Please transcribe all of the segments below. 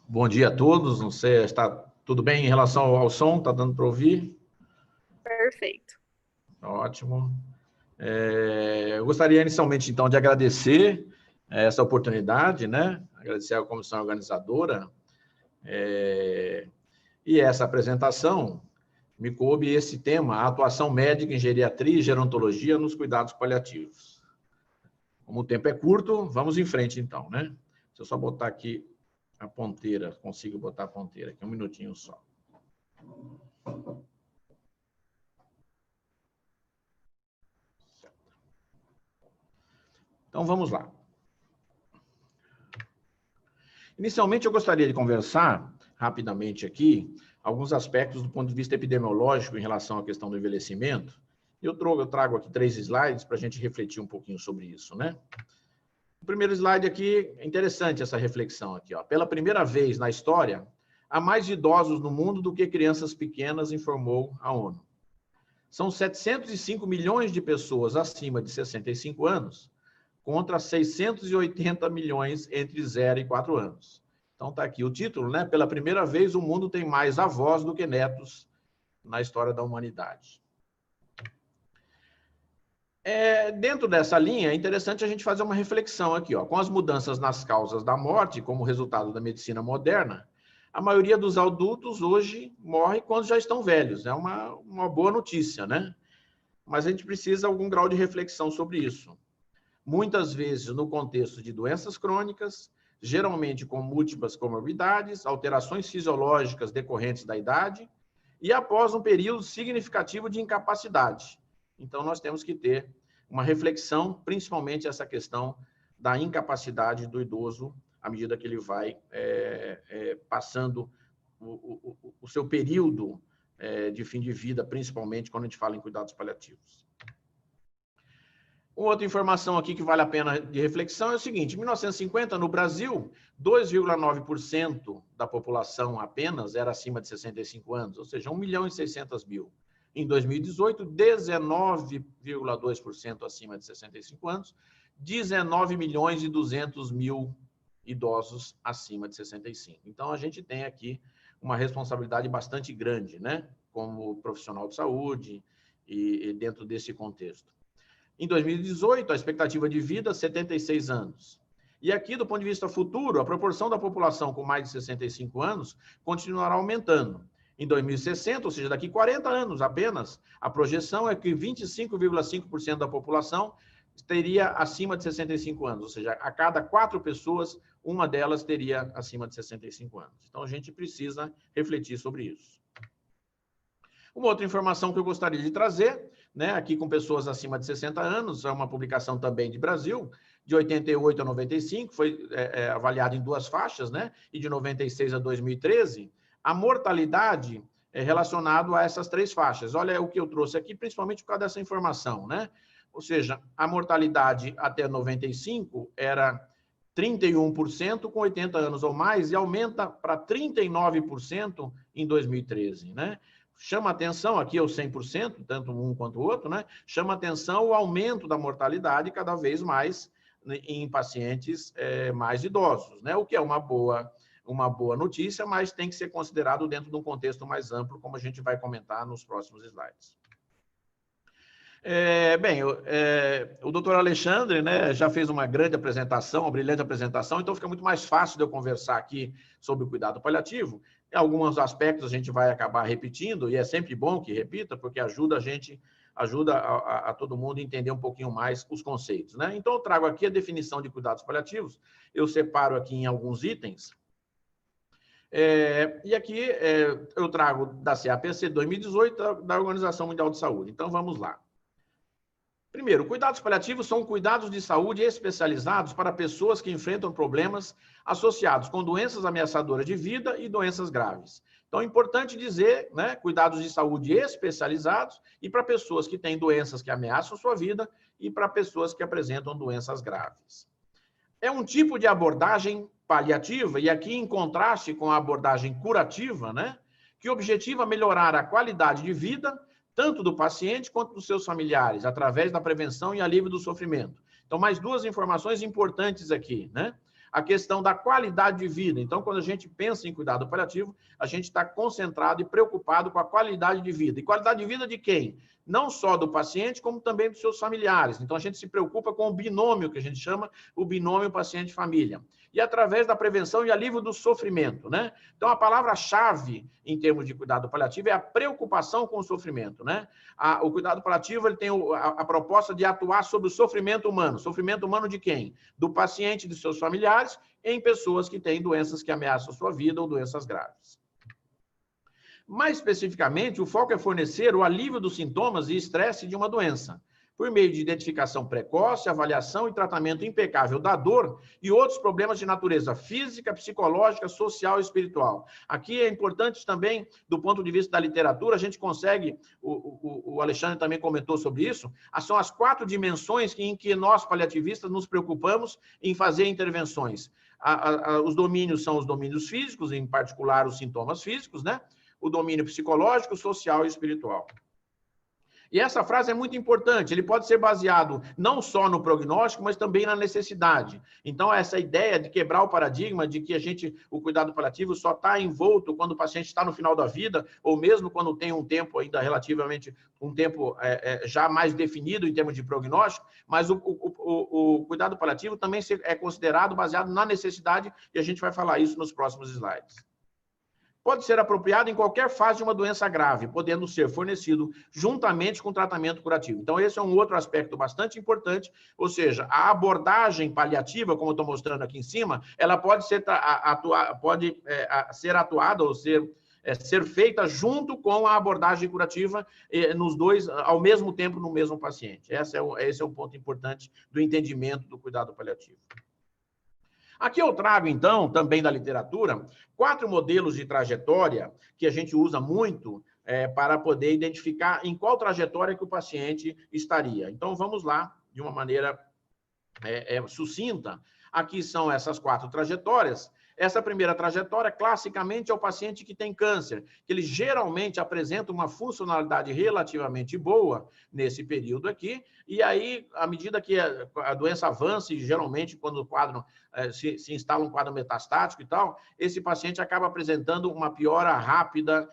Bom dia a todos. Não sei, está tudo bem em relação ao som? Está dando para ouvir? Perfeito. Ótimo. Eu gostaria inicialmente, então, de agradecer essa oportunidade, né? Agradecer à comissão organizadora. E essa apresentação me coube esse tema, a atuação médica em geriatria e gerontologia nos cuidados paliativos. Como o tempo é curto, vamos em frente, então, né? Deixa eu só botar aqui a ponteira, consigo botar a ponteira aqui, um minutinho só. Então, vamos lá. Inicialmente, eu gostaria de conversar rapidamente aqui alguns aspectos do ponto de vista epidemiológico em relação à questão do envelhecimento. Eu trago aqui 3 slides para a gente refletir um pouquinho sobre isso, né? O primeiro slide aqui, é interessante essa reflexão aqui, ó. Pela primeira vez na história, há mais idosos no mundo do que crianças pequenas, informou a ONU. São 705 milhões de pessoas acima de 65 anos, contra 680 milhões entre 0 e 4 anos. Então, está aqui o título, né? Pela primeira vez, o mundo tem mais avós do que netos na história da humanidade. Dentro dessa linha, é interessante a gente fazer uma reflexão aqui, ó. Com as mudanças nas causas da morte, como resultado da medicina moderna, a maioria dos adultos hoje morre quando já estão velhos. É uma boa notícia, né? Mas a gente precisa de algum grau de reflexão sobre isso. Muitas vezes no contexto de doenças crônicas, geralmente com múltiplas comorbidades, alterações fisiológicas decorrentes da idade, e após um período significativo de incapacidade. Então, nós temos que ter uma reflexão, principalmente essa questão da incapacidade do idoso, à medida que ele vai passando o seu período de fim de vida, principalmente quando a gente fala em cuidados paliativos. Outra informação aqui que vale a pena de reflexão é o seguinte: em 1950, no Brasil, 2,9% da população apenas era acima de 65 anos, ou seja, 1.600.000. Em 2018, 19,2% acima de 65 anos, 19.200.000 idosos acima de 65. Então, a gente tem aqui uma responsabilidade bastante grande, né, como profissional de saúde e dentro desse contexto. Em 2018, a expectativa de vida, 76 anos. E aqui, do ponto de vista futuro, a proporção da população com mais de 65 anos continuará aumentando. Em 2060, ou seja, daqui 40 anos apenas, a projeção é que 25,5% da população teria acima de 65 anos, ou seja, a cada 4 pessoas, uma delas teria acima de 65 anos. Então, a gente precisa refletir sobre isso. Uma outra informação que eu gostaria de trazer, né, aqui com pessoas acima de 60 anos, é uma publicação também de Brasil, de 88 a 95, foi avaliada em 2 faixas, né, e de 96 a 2013, a mortalidade é relacionada a essas 3 faixas. Olha o que eu trouxe aqui, principalmente por causa dessa informação, né? Ou seja, a mortalidade até 95 era 31% com 80 anos ou mais e aumenta para 39% em 2013, né? Chama atenção, aqui é o 100%, tanto um quanto o outro, né? Chama atenção o aumento da mortalidade cada vez mais em pacientes mais idosos, né? O que é uma boa notícia, mas tem que ser considerado dentro de um contexto mais amplo, como a gente vai comentar nos próximos slides. O doutor Alexandre, né, já fez uma grande apresentação, uma brilhante apresentação, então fica muito mais fácil de eu conversar aqui sobre o cuidado paliativo. Em alguns aspectos a gente vai acabar repetindo, e é sempre bom que repita, porque ajuda a todo mundo a entender um pouquinho mais os conceitos, né? Então, eu trago aqui a definição de cuidados paliativos, eu separo aqui em alguns itens, e aqui eu trago da CAPC 2018, da Organização Mundial de Saúde. Então, vamos lá. Primeiro, cuidados paliativos são cuidados de saúde especializados para pessoas que enfrentam problemas associados com doenças ameaçadoras de vida e doenças graves. Então, é importante dizer, né, cuidados de saúde especializados e para pessoas que têm doenças que ameaçam sua vida e para pessoas que apresentam doenças graves. É um tipo de abordagem paliativa, e aqui em contraste com a abordagem curativa, né, que objetiva melhorar a qualidade de vida tanto do paciente quanto dos seus familiares, através da prevenção e alívio do sofrimento. Então, mais 2 informações importantes aqui, né? a questão da qualidade de vida. Então, quando a gente pensa em cuidado paliativo, a gente está concentrado e preocupado com a qualidade de vida. E qualidade de vida de quem? Não só do paciente, como também dos seus familiares. Então, a gente se preocupa com o binômio, que a gente chama o binômio paciente-família. E através da prevenção e alívio do sofrimento, né? Então, a palavra-chave em termos de cuidado paliativo é a preocupação com o sofrimento, né? O cuidado paliativo ele tem a proposta de atuar sobre o sofrimento humano. Sofrimento humano de quem? Do paciente e de seus familiares em pessoas que têm doenças que ameaçam a sua vida ou doenças graves. Mais especificamente, o foco é fornecer o alívio dos sintomas e estresse de uma doença, por meio de identificação precoce, avaliação e tratamento impecável da dor e outros problemas de natureza física, psicológica, social e espiritual. Aqui é importante também, do ponto de vista da literatura, a gente consegue, o Alexandre também comentou sobre isso, são as 4 dimensões em que nós, paliativistas, nos preocupamos em fazer intervenções. Os domínios são os domínios físicos, em particular os sintomas físicos, né? O domínio psicológico, social e espiritual. E essa frase é muito importante, ele pode ser baseado não só no prognóstico, mas também na necessidade. Então, essa ideia de quebrar o paradigma de que o cuidado paliativo só está envolto quando o paciente está no final da vida, ou mesmo quando tem um tempo ainda relativamente, um tempo já mais definido em termos de prognóstico, mas o cuidado paliativo também é considerado baseado na necessidade, e a gente vai falar isso nos próximos slides. Pode ser apropriado em qualquer fase de uma doença grave, podendo ser fornecido juntamente com tratamento curativo. Então, esse é um outro aspecto bastante importante, ou seja, a abordagem paliativa, como eu estou mostrando aqui em cima, ela pode ser atuada ou ser feita junto com a abordagem curativa nos dois, ao mesmo tempo, no mesmo paciente. Esse é um ponto importante do entendimento do cuidado paliativo. Aqui eu trago, então, também da literatura, 4 modelos de trajetória que a gente usa muito para poder identificar em qual trajetória que o paciente estaria. Então, vamos lá, de uma maneira sucinta. Aqui são essas 4 trajetórias. Essa primeira trajetória, classicamente, é o paciente que tem câncer, que ele geralmente apresenta uma funcionalidade relativamente boa nesse período aqui, e aí, à medida que a doença avança, e geralmente, quando o quadro se instala um quadro metastático e tal, esse paciente acaba apresentando uma piora rápida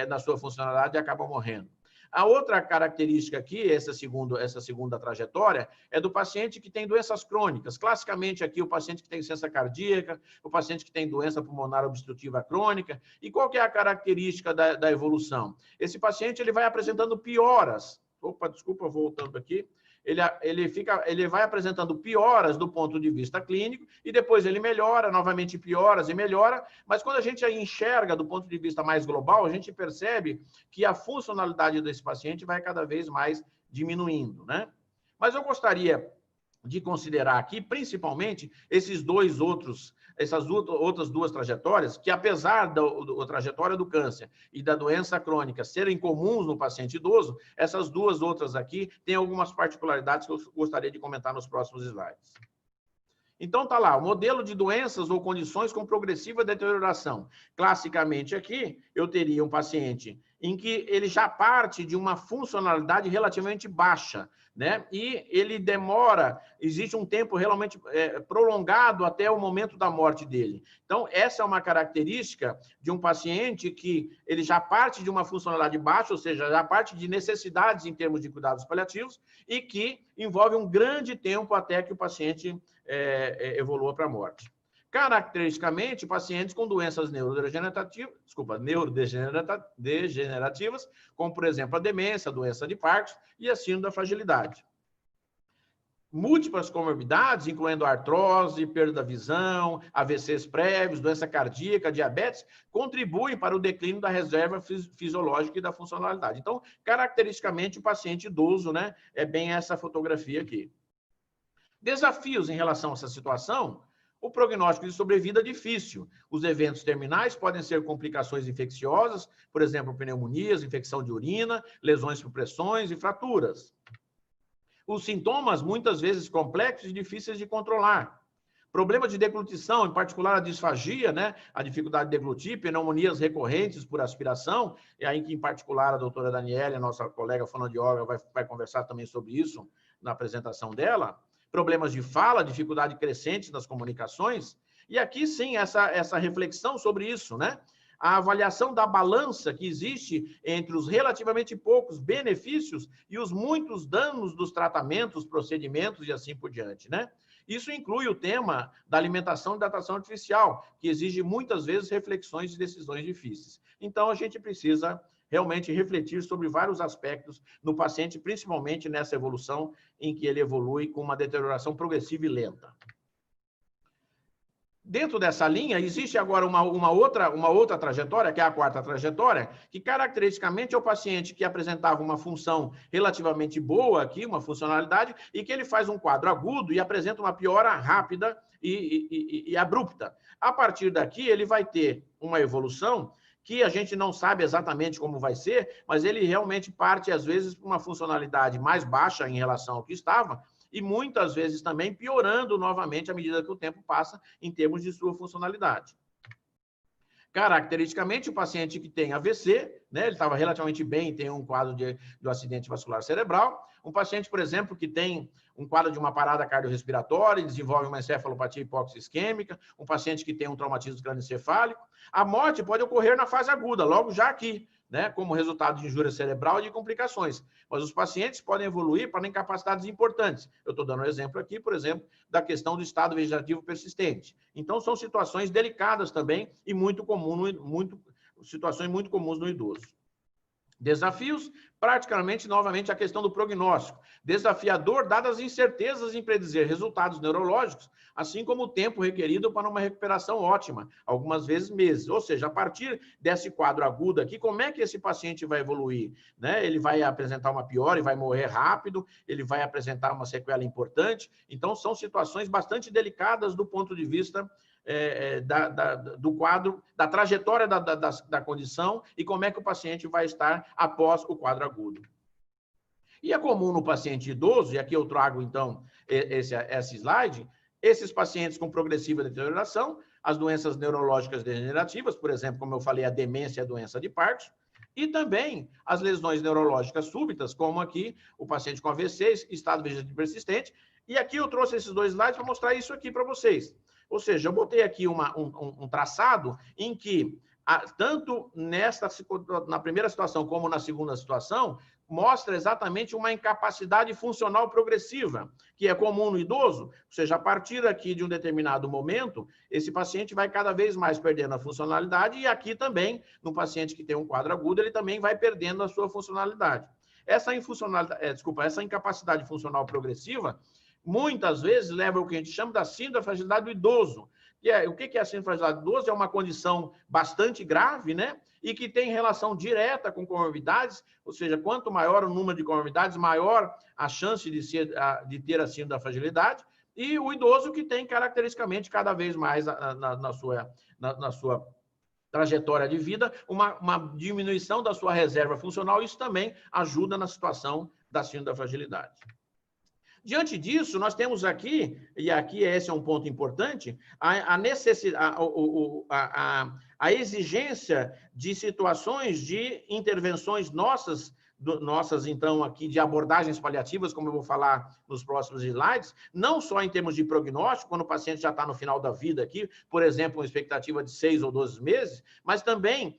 na sua funcionalidade e acaba morrendo. A outra característica aqui, essa segunda trajetória, é do paciente que tem doenças crônicas. Classicamente, aqui, o paciente que tem insuficiência cardíaca, o paciente que tem doença pulmonar obstrutiva crônica. E qual que é a característica da evolução? Esse paciente ele vai apresentando pioras. Opa, desculpa, voltando aqui. Ele vai apresentando pioras do ponto de vista clínico e depois ele melhora, novamente pioras e melhora, mas quando a gente enxerga do ponto de vista mais global, a gente percebe que a funcionalidade desse paciente vai cada vez mais diminuindo, né? Mas eu gostaria de considerar aqui, principalmente, essas outras 2 trajetórias, que apesar da trajetória do câncer e da doença crônica serem comuns no paciente idoso, essas 2 outras aqui têm algumas particularidades que eu gostaria de comentar nos próximos slides. Então, está lá, o modelo de doenças ou condições com progressiva deterioração. Classicamente aqui, eu teria um paciente em que ele já parte de uma funcionalidade relativamente baixa, né? E ele demora, existe um tempo realmente prolongado até o momento da morte dele. Então, essa é uma característica de um paciente que ele já parte de uma funcionalidade baixa, ou seja, já parte de necessidades em termos de cuidados paliativos e que envolve um grande tempo até que o paciente evolua para a morte. Caracteristicamente, pacientes com doenças neurodegenerativas, como, por exemplo, a demência, a doença de Parkinson e a síndrome da fragilidade. Múltiplas comorbidades, incluindo artrose, perda da visão, AVCs prévios, doença cardíaca, diabetes, contribuem para o declínio da reserva fisiológica e da funcionalidade. Então, caracteristicamente, o paciente idoso, né, é bem essa fotografia aqui. Desafios em relação a essa situação: o prognóstico de sobrevida é difícil. Os eventos terminais podem ser complicações infecciosas, por exemplo, pneumonias, infecção de urina, lesões por pressões e fraturas. Os sintomas, muitas vezes complexos e difíceis de controlar. Problema de deglutição, em particular a disfagia, né? A dificuldade de deglutir, pneumonias recorrentes por aspiração, e aí que, em particular, a doutora Daniela, nossa colega fonoaudióloga, vai conversar também sobre isso na apresentação dela. Problemas de fala, dificuldade crescente nas comunicações, E aqui, sim, essa reflexão sobre isso, né? A avaliação da balança que existe entre os relativamente poucos benefícios e os muitos danos dos tratamentos, procedimentos e assim por diante, né? Isso inclui o tema da alimentação e da atração artificial, que exige muitas vezes reflexões e decisões difíceis. Então, a gente precisa realmente refletir sobre vários aspectos no paciente, principalmente nessa evolução em que ele evolui com uma deterioração progressiva e lenta. Dentro dessa linha, existe agora uma outra trajetória, que é a quarta trajetória, que caracteristicamente é o paciente que apresentava uma função relativamente boa aqui, uma funcionalidade, e que ele faz um quadro agudo e apresenta uma piora rápida e abrupta. A partir daqui, ele vai ter uma evolução que a gente não sabe exatamente como vai ser, mas ele realmente parte, às vezes, para uma funcionalidade mais baixa em relação ao que estava, e muitas vezes também piorando novamente à medida que o tempo passa em termos de sua funcionalidade. Caracteristicamente, o paciente que tem AVC, né, ele estava relativamente bem, tem um quadro de acidente vascular cerebral. Um paciente, por exemplo, que tem um quadro de uma parada cardiorrespiratória, desenvolve uma encefalopatia hipóxico-isquêmica, um paciente que tem um traumatismo crânioencefálico. A morte pode ocorrer na fase aguda, logo já aqui, né, como resultado de injúria cerebral e de complicações. Mas os pacientes podem evoluir para incapacidades importantes. Eu estou dando um exemplo aqui, por exemplo, da questão do estado vegetativo persistente. Então, são situações delicadas também e situações muito comuns no idoso. Desafios, praticamente, novamente, a questão do prognóstico. Desafiador, dadas as incertezas em predizer resultados neurológicos, assim como o tempo requerido para uma recuperação ótima, algumas vezes meses. Ou seja, a partir desse quadro agudo aqui, como é que esse paciente vai evoluir? Né? Ele vai apresentar uma piora e vai morrer rápido, ele vai apresentar uma sequela importante. Então, são situações bastante delicadas do ponto de vista do quadro, da trajetória da condição e como é que o paciente vai estar após o quadro agudo. E é comum no paciente idoso, e aqui eu trago, então, esse slide, esses pacientes com progressiva deterioração, as doenças neurológicas degenerativas, por exemplo, como eu falei, a demência e a doença de Parkinson, e também as lesões neurológicas súbitas, como aqui o paciente com AVC, estado vegetativo persistente, e aqui eu trouxe esses dois slides para mostrar isso aqui para vocês. Ou seja, eu botei aqui um traçado em que, tanto na primeira situação como na segunda situação, mostra exatamente uma incapacidade funcional progressiva, que é comum no idoso. Ou seja, a partir aqui de um determinado momento, esse paciente vai cada vez mais perdendo a funcionalidade e aqui também, no paciente que tem um quadro agudo, ele também vai perdendo a sua funcionalidade. Essa incapacidade funcional progressiva muitas vezes leva ao que a gente chama da síndrome da fragilidade do idoso. O que é a síndrome da fragilidade do idoso? É uma condição bastante grave, né? E que tem relação direta com comorbidades, ou seja, quanto maior o número de comorbidades, maior a chance de ter a síndrome da fragilidade. E o idoso que tem caracteristicamente cada vez mais na sua trajetória de vida, uma diminuição da sua reserva funcional, isso também ajuda na situação da síndrome da fragilidade. Diante disso, nós temos aqui, e aqui esse é um ponto importante, a exigência de situações de intervenções nossas, então, aqui de abordagens paliativas, como eu vou falar nos próximos slides, não só em termos de prognóstico, quando o paciente já está no final da vida aqui, por exemplo, uma expectativa de 6 ou 12 meses, mas também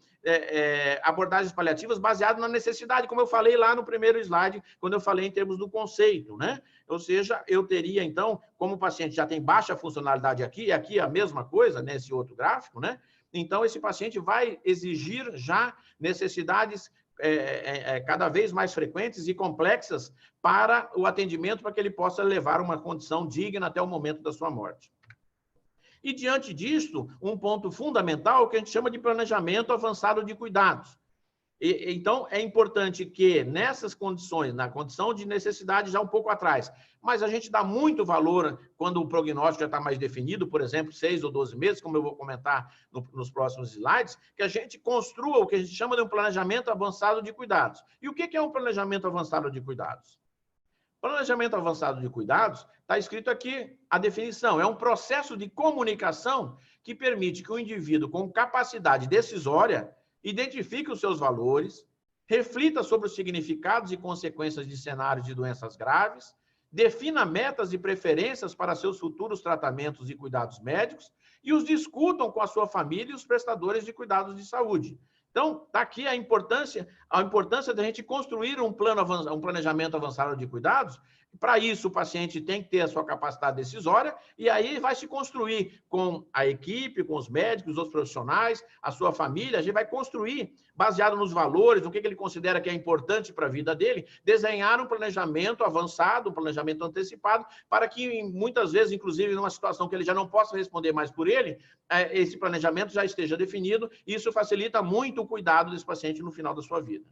abordagens paliativas baseadas na necessidade, como eu falei lá no primeiro slide, quando eu falei em termos do conceito, né? Ou seja, eu teria, então, como o paciente já tem baixa funcionalidade aqui a mesma coisa, nesse outro gráfico, né? Então, esse paciente vai exigir já necessidades cada vez mais frequentes e complexas para o atendimento, para que ele possa levar uma condição digna até o momento da sua morte. E, diante disso, um ponto fundamental que a gente chama de planejamento avançado de cuidados. Então, é importante que, nessas condições, na condição de necessidade já um pouco atrás, mas a gente dá muito valor quando o prognóstico já está mais definido, por exemplo, 6 ou 12 meses, como eu vou comentar nos próximos slides, que a gente construa o que a gente chama de um planejamento avançado de cuidados. E o que é um planejamento avançado de cuidados? Planejamento avançado de cuidados, está escrito aqui a definição, é um processo de comunicação que permite que o indivíduo com capacidade decisória identifique os seus valores, reflita sobre os significados e consequências de cenários de doenças graves, defina metas e preferências para seus futuros tratamentos e cuidados médicos e os discutam com a sua família e os prestadores de cuidados de saúde. Então, está aqui a importância da gente construir um planejamento avançado de cuidados. Para isso, o paciente tem que ter a sua capacidade decisória e aí vai se construir com a equipe, com os médicos, os outros profissionais, a sua família. A gente vai construir, baseado nos valores, no que ele considera que é importante para a vida dele, desenhar um planejamento avançado, um planejamento antecipado, para que, muitas vezes, inclusive, numa situação que ele já não possa responder mais por ele, esse planejamento já esteja definido e isso facilita muito o cuidado desse paciente no final da sua vida.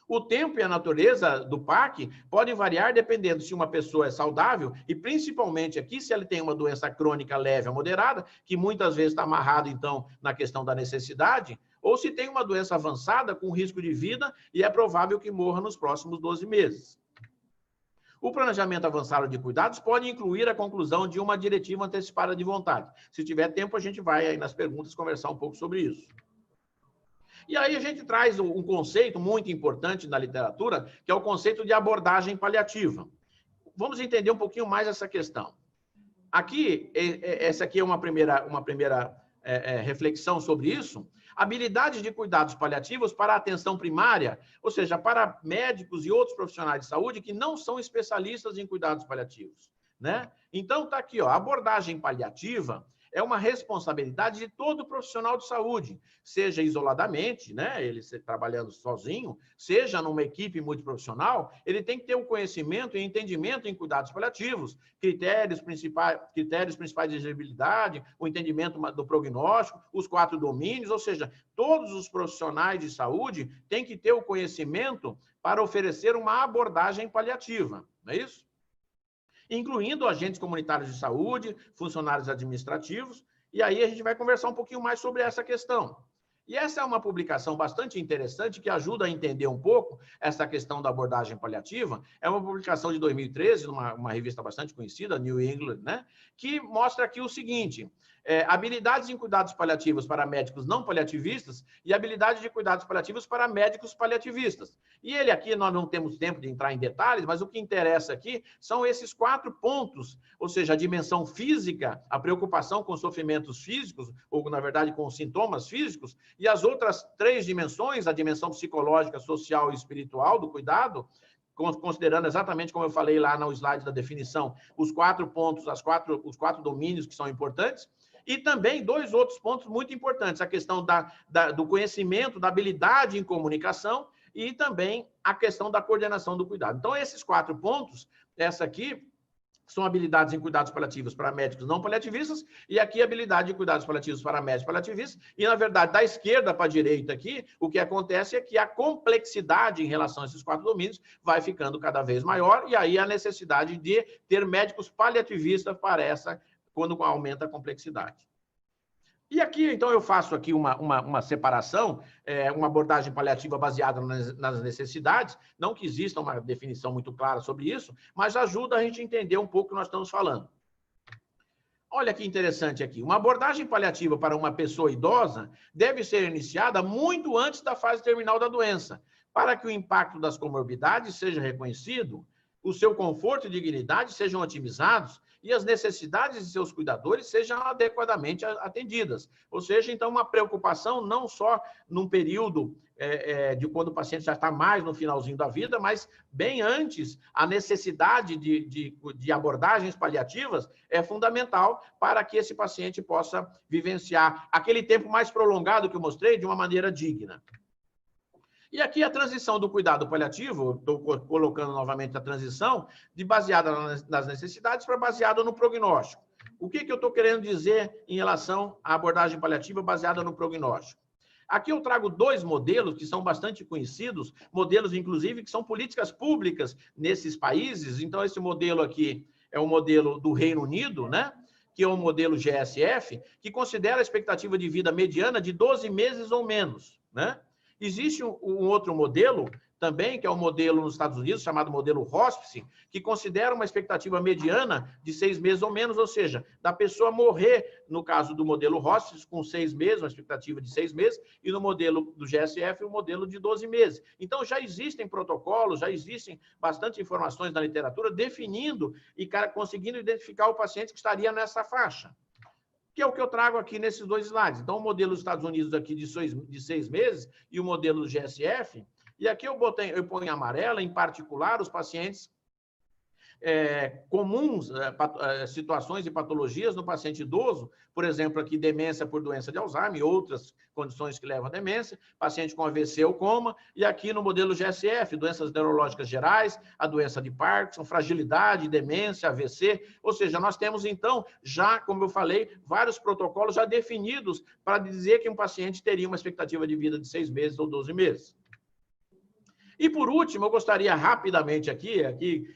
O tempo e a natureza do PAC podem variar dependendo se uma pessoa é saudável e, principalmente aqui, se ela tem uma doença crônica leve a moderada, que muitas vezes está amarrado, então, na questão da necessidade, ou se tem uma doença avançada com risco de vida e é provável que morra nos próximos 12 meses. O planejamento avançado de cuidados pode incluir a conclusão de uma diretiva antecipada de vontade. Se tiver tempo, a gente vai aí nas perguntas conversar um pouco sobre isso. E aí a gente traz um conceito muito importante na literatura, que é o conceito de abordagem paliativa. Vamos entender um pouquinho mais essa questão. Aqui, essa aqui é uma primeira reflexão sobre isso. Habilidades de cuidados paliativos para a atenção primária, ou seja, para médicos e outros profissionais de saúde que não são especialistas em cuidados paliativos, né? Então, está aqui, ó, a abordagem paliativa é uma responsabilidade de todo profissional de saúde, seja isoladamente, né, ele trabalhando sozinho, seja numa equipe multiprofissional, ele tem que ter o conhecimento e entendimento em cuidados paliativos, critérios principais de elegibilidade, o entendimento do prognóstico, os 4 domínios, ou seja, todos os profissionais de saúde têm que ter o conhecimento para oferecer uma abordagem paliativa, não é isso? Incluindo agentes comunitários de saúde, funcionários administrativos, e aí a gente vai conversar um pouquinho mais sobre essa questão. E essa é uma publicação bastante interessante que ajuda a entender um pouco essa questão da abordagem paliativa. É uma publicação de 2013, numa revista bastante conhecida, New England, né? Que mostra aqui o seguinte: habilidades em cuidados paliativos para médicos não paliativistas e habilidades de cuidados paliativos para médicos paliativistas. E ele aqui, nós não temos tempo de entrar em detalhes, mas o que interessa aqui são esses 4 pontos, ou seja, a dimensão física, a preocupação com sofrimentos físicos, ou, na verdade, com sintomas físicos, e as outras 3 dimensões, a dimensão psicológica, social e espiritual do cuidado, considerando exatamente como eu falei lá no slide da definição, os 4 pontos, os 4 domínios que são importantes, e também 2 outros pontos muito importantes, a questão do conhecimento, da habilidade em comunicação e também a questão da coordenação do cuidado. Então, esses 4 pontos, essa aqui, são habilidades em cuidados paliativos para médicos não paliativistas e aqui habilidade em cuidados paliativos para médicos paliativistas. E, na verdade, da esquerda para a direita aqui, o que acontece é que a complexidade em relação a esses 4 domínios vai ficando cada vez maior e aí a necessidade de ter médicos paliativistas para quando aumenta a complexidade. E aqui, então, eu faço aqui uma separação, uma abordagem paliativa baseada nas necessidades, não que exista uma definição muito clara sobre isso, mas ajuda a gente a entender um pouco o que nós estamos falando. Olha que interessante aqui. Uma abordagem paliativa para uma pessoa idosa deve ser iniciada muito antes da fase terminal da doença, para que o impacto das comorbidades seja reconhecido, o seu conforto e dignidade sejam otimizados e as necessidades de seus cuidadores sejam adequadamente atendidas. Ou seja, então, uma preocupação não só num período de quando o paciente já está mais no finalzinho da vida, mas bem antes, a necessidade de abordagens paliativas é fundamental para que esse paciente possa vivenciar aquele tempo mais prolongado que eu mostrei de uma maneira digna. E aqui a transição do cuidado paliativo, estou colocando novamente a transição, de baseada nas necessidades para baseada no prognóstico. O que eu estou querendo dizer em relação à abordagem paliativa baseada no prognóstico? Aqui eu trago 2 modelos que são bastante conhecidos, modelos, inclusive, que são políticas públicas nesses países. Então, esse modelo aqui é o modelo do Reino Unido, né? Que é o modelo GSF, que considera a expectativa de vida mediana de 12 meses ou menos, né? Existe um outro modelo também, que é o modelo nos Estados Unidos, chamado modelo hospice, que considera uma expectativa mediana de 6 meses ou menos, ou seja, da pessoa morrer, no caso do modelo hospice, com 6 meses, uma expectativa de 6 meses, e no modelo do GSF, o modelo de 12 meses. Então, já existem protocolos, já existem bastante informações na literatura definindo e conseguindo identificar o paciente que estaria nessa faixa, que é o que eu trago aqui nesses 2 slides. Então, o modelo dos Estados Unidos aqui de 6 meses e o modelo do GSF, e aqui eu ponho em amarelo, em particular, os pacientes comuns, situações e patologias no paciente idoso, por exemplo, aqui demência por doença de Alzheimer e outras condições que levam à demência, paciente com AVC ou coma, e aqui no modelo GSF, doenças neurológicas gerais, a doença de Parkinson, fragilidade, demência, AVC, ou seja, nós temos então, já, como eu falei, vários protocolos já definidos para dizer que um paciente teria uma expectativa de vida de 6 meses ou 12 meses. E, por último, eu gostaria rapidamente aqui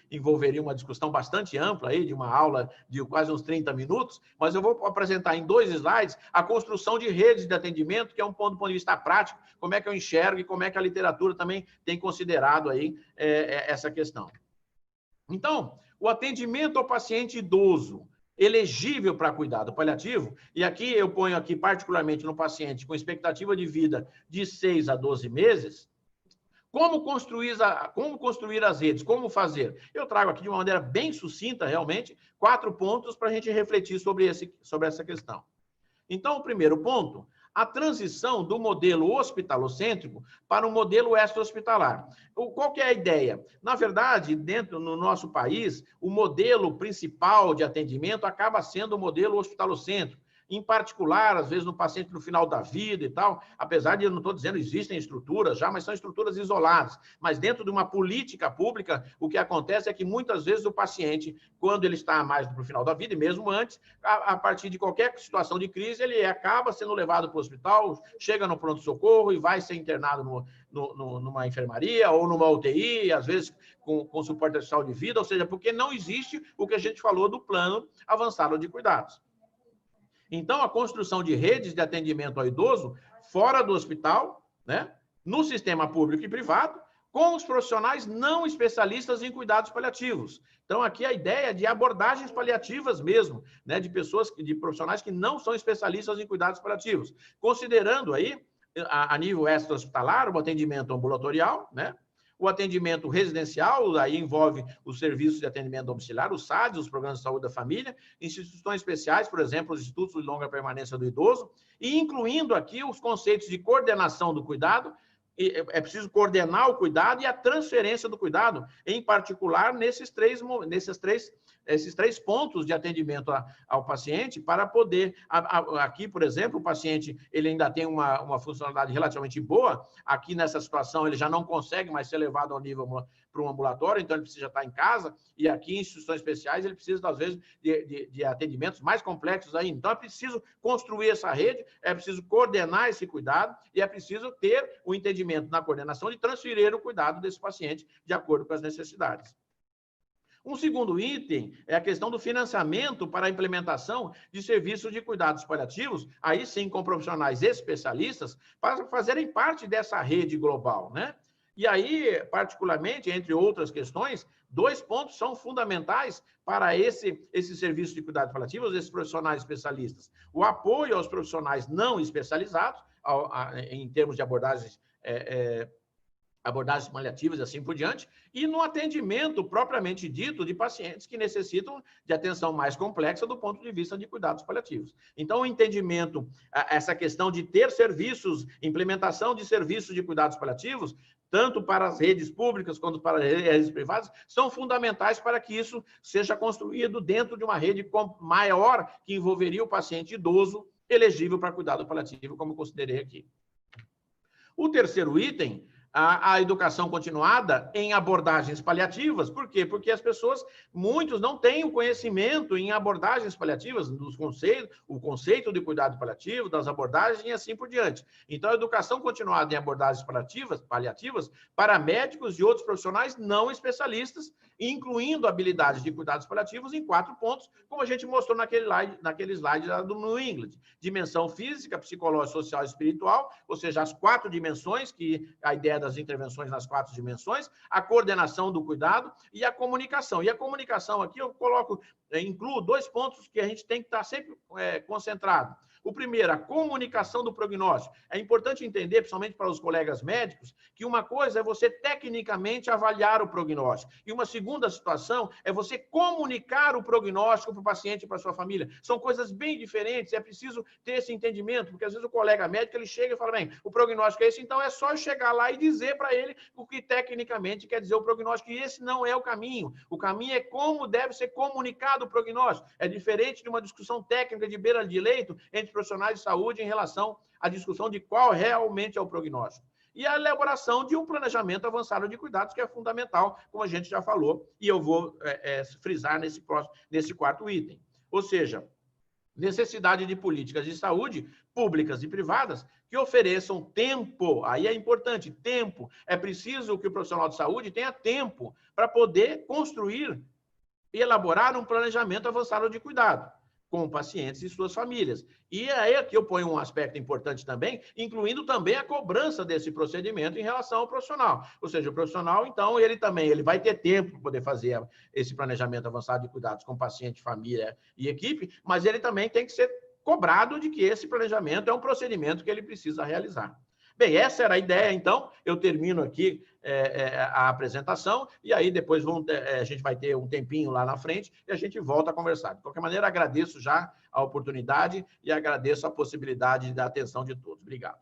envolveria uma discussão bastante ampla, aí, de uma aula de quase uns 30 minutos, mas eu vou apresentar em 2 slides a construção de redes de atendimento, que é um ponto do ponto de vista prático, como é que eu enxergo e como é que a literatura também tem considerado aí, essa questão. Então, o atendimento ao paciente idoso, elegível para cuidado paliativo, e aqui eu ponho aqui particularmente no paciente com expectativa de vida de 6 a 12 meses, como construir as redes? Como fazer? Eu trago aqui de uma maneira bem sucinta, realmente, 4 pontos para a gente refletir sobre essa questão. Então, o primeiro ponto, a transição do modelo hospitalocêntrico para o modelo extra-hospitalar. Qual que é a ideia? Na verdade, no nosso país, o modelo principal de atendimento acaba sendo o modelo hospitalocêntrico. Em particular, às vezes, no paciente no final da vida e tal, apesar de, eu não estou dizendo, existem estruturas já, mas são estruturas isoladas. Mas dentro de uma política pública, o que acontece é que, muitas vezes, o paciente, quando ele está mais para o final da vida, e mesmo antes, a partir de qualquer situação de crise, ele acaba sendo levado para o hospital, chega no pronto-socorro e vai ser internado numa enfermaria ou numa UTI, às vezes com suporte artificial de vida, ou seja, porque não existe o que a gente falou do plano avançado de cuidados. Então, a construção de redes de atendimento ao idoso fora do hospital, né, no sistema público e privado, com os profissionais não especialistas em cuidados paliativos. Então, aqui a ideia de abordagens paliativas mesmo, né, de profissionais que não são especialistas em cuidados paliativos, considerando aí, a nível extra-hospitalar, o atendimento ambulatorial, né, o atendimento residencial, aí envolve os serviços de atendimento domiciliar, os SADs, os programas de saúde da família, instituições especiais, por exemplo, os institutos de longa permanência do idoso, e incluindo aqui os conceitos de coordenação do cuidado. É preciso coordenar o cuidado e a transferência do cuidado, em particular esses três pontos de atendimento ao paciente, para poder, aqui, por exemplo, o paciente ele ainda tem uma funcionalidade relativamente boa, aqui nessa situação ele já não consegue mais ser levado ao nível para um ambulatório, então ele precisa estar em casa, e aqui em instituições especiais ele precisa, às vezes, de atendimentos mais complexos ainda. Então é preciso construir essa rede, é preciso coordenar esse cuidado, e é preciso ter o entendimento na coordenação de transferir o cuidado desse paciente de acordo com as necessidades. Um segundo item é a questão do financiamento para a implementação de serviços de cuidados paliativos, aí sim com profissionais especialistas, para fazerem parte dessa rede global, né? E aí, particularmente, entre outras questões, 2 pontos são fundamentais para esse serviço de cuidados paliativos, esses profissionais especialistas. O apoio aos profissionais não especializados, em termos de abordagens paliativas e assim por diante, e no atendimento propriamente dito de pacientes que necessitam de atenção mais complexa do ponto de vista de cuidados paliativos. Então, o entendimento, essa questão de ter serviços, implementação de serviços de cuidados paliativos, tanto para as redes públicas quanto para as redes privadas, são fundamentais para que isso seja construído dentro de uma rede maior que envolveria o paciente idoso elegível para cuidado paliativo, como eu considerei aqui. O terceiro item, a educação continuada em abordagens paliativas. Por quê? Porque as pessoas, muitos não têm o conhecimento em abordagens paliativas, o conceito de cuidado paliativo, das abordagens e assim por diante. Então, a educação continuada em abordagens paliativas para médicos e outros profissionais não especialistas incluindo habilidades de cuidados paliativos em 4 pontos, como a gente mostrou naquele slide lá do New England. Dimensão física, psicológica, social e espiritual, ou seja, as 4 dimensões, que a ideia das intervenções nas 4 dimensões, a coordenação do cuidado e a comunicação. E a comunicação aqui eu incluo 2 pontos que a gente tem que estar sempre concentrado. O primeiro, a comunicação do prognóstico. É importante entender, principalmente para os colegas médicos, que uma coisa é você tecnicamente avaliar o prognóstico. E uma segunda situação é você comunicar o prognóstico para o paciente e para a sua família. São coisas bem diferentes, é preciso ter esse entendimento, porque às vezes o colega médico ele chega e fala, bem, o prognóstico é esse, então é só eu chegar lá e dizer para ele o que tecnicamente quer dizer o prognóstico. E esse não é o caminho. O caminho é como deve ser comunicado o prognóstico. É diferente de uma discussão técnica de beira de leito entre profissionais de saúde em relação à discussão de qual realmente é o prognóstico. E a elaboração de um planejamento avançado de cuidados, que é fundamental, como a gente já falou, e eu vou frisar nesse 4º item. Ou seja, necessidade de políticas de saúde públicas e privadas que ofereçam tempo, aí é importante, tempo. É preciso que o profissional de saúde tenha tempo para poder construir e elaborar um planejamento avançado de cuidado com pacientes e suas famílias. E aí aqui eu ponho um aspecto importante também, incluindo também a cobrança desse procedimento em relação ao profissional. Ou seja, o profissional, então, ele vai ter tempo para poder fazer esse planejamento avançado de cuidados com paciente, família e equipe, mas ele também tem que ser cobrado de que esse planejamento é um procedimento que ele precisa realizar. Bem, essa era a ideia, então. Eu termino aqui a apresentação e aí depois a gente vai ter um tempinho lá na frente e a gente volta a conversar. De qualquer maneira, agradeço já a oportunidade e agradeço a possibilidade da atenção de todos. Obrigado.